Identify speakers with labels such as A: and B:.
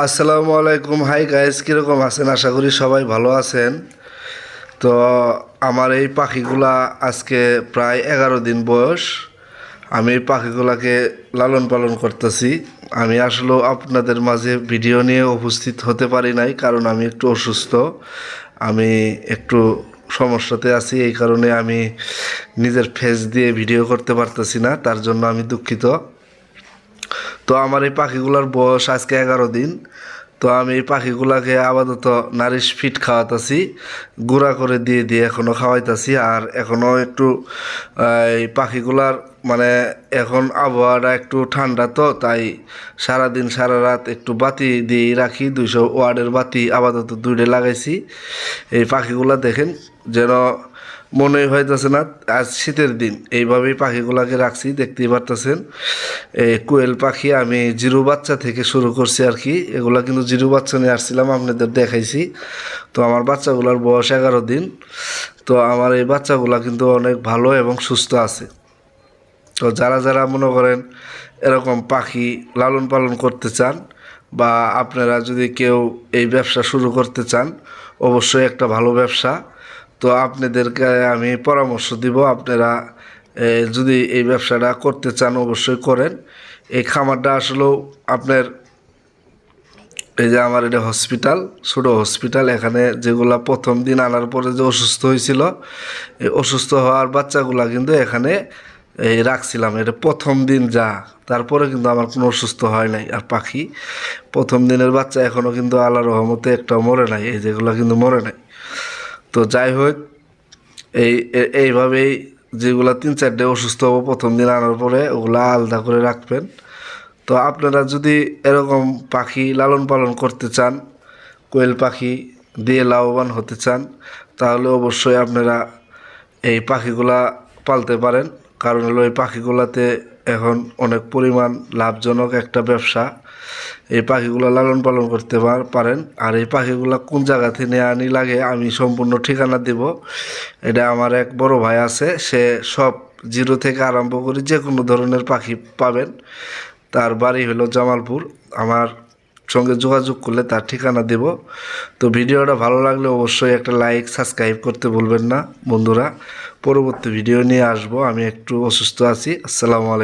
A: আসসালামু আলাইকুম। Hi guys, কীরকম আছেন? আশা করি সবাই ভালো আছেন। তো আমার এই পাখিগুলা আজকে প্রায় 11 দিন বয়স। আমি এই পাখিগুলাকে লালন পালন করতেছি। আমি আসলেও আপনাদের মাঝে ভিডিও নিয়ে উপস্থিত হতে পারি নাই, কারণ আমি একটু অসুস্থ। আমি একটু সমস্যাতে আছি, এই কারণে আমি নিজের ফেস দিয়ে ভিডিও করতে পারতেছি না, তার জন্য আমি দুঃখিত। তো আমার এই পাখিগুলার বয়স আজকে 11 দিন। তো আমি এই পাখিগুলাকে আপাতত নারিশ ফিট খাওয়াতেছি, গুঁড়া করে দিয়ে দিয়ে এখনও খাওয়াইতেছি। আর এখনও একটু এই পাখিগুলার মানে এখন আবহাওয়াটা একটু ঠান্ডা, তো তাই সারাদিন সারা রাত একটু বাতি দিয়ে রাখি। 200 ওয়াটের বাতি আপাতত 2টে লাগাইছি। এই পাখিগুলা দেখেন, যেন মনেই হইতেছে না আজ শীতের দিন। এইভাবেই পাখিগুলাকে রাখছি, দেখতেই পারতেছেন। এই কোয়েল পাখি আমি জিরো বাচ্চা থেকে শুরু করছি আর কি। এগুলা কিন্তু জিরো বাচ্চা নিয়ে আসছিলাম, আপনাদের দেখাইছি। তো আমার বাচ্চাগুলোর বয়স 11 দিন। তো আমার এই বাচ্চাগুলা কিন্তু অনেক ভালো এবং সুস্থ আছে। তো যারা যারা মনে করেন এরকম পাখি লালন পালন করতে চান, বা আপনারা যদি কেউ এই ব্যবসা শুরু করতে চান, অবশ্যই একটা ভালো ব্যবসা। তো আপনাদেরকে আমি পরামর্শ দিব, আপনারা যদি এই ব্যবসাটা করতে চান অবশ্যই করেন। এই খামারটা আসলেও আপনার, এই যে আমার এটা হসপিটাল, ছোটো হসপিটাল। এখানে যেগুলা প্রথম দিন আনার পরে যে অসুস্থ হয়েছিল, এই অসুস্থ হওয়ার বাচ্চাগুলা কিন্তু এখানে এই রাখছিলাম। এটা প্রথম দিন যা, তারপরে কিন্তু আমার কোনো অসুস্থ হয় নাই। আর পাখি প্রথম দিনের বাচ্চা এখনও কিন্তু আল্লাহর রহমতে একটাও মরে নাই, এই যেগুলো কিন্তু মরে নাই। তো যাই হোক, এইভাবেই যেগুলা 3-4টে অসুস্থ হবো প্রথম দিন আনার পরে, ওগুলা আলাদা করে রাখবেন। তো আপনারা যদি এরকম পাখি লালন পালন করতে চান, কোয়েল পাখি দিয়ে লাভবান হতে চান, তাহলে অবশ্যই আপনারা এই পাখিগুলা পালতে পারেন। কারণ হলো এই পাখিগুলাতে এখন অনেক পরিমাণ লাভজনক একটা ব্যবসা। এই পাখিগুলো লালন পালন করতে পারেন। আর এই পাখিগুলো কোন জায়গা থেকে নিয়ে আনি লাগে আমি সম্পূর্ণ ঠিকানা দেব। এটা আমার এক বড় ভাই আছে, সে সব জিরো থেকে আরম্ভ করে যে কোনো ধরনের পাখি পাবেন। তার বাড়ি হলো জামালপুর। আমার সঙ্গে যোগাযোগ করলে তার ঠিকানা দেব। তো ভিডিওটা ভালো লাগলে অবশ্যই একটা লাইক সাবস্ক্রাইব করতে ভুলবেন না বন্ধুরা। পরবর্তী ভিডিও নিয়ে আসবো। আমি একটু অসুস্থ আছি। আসসালামু আলাইকুম।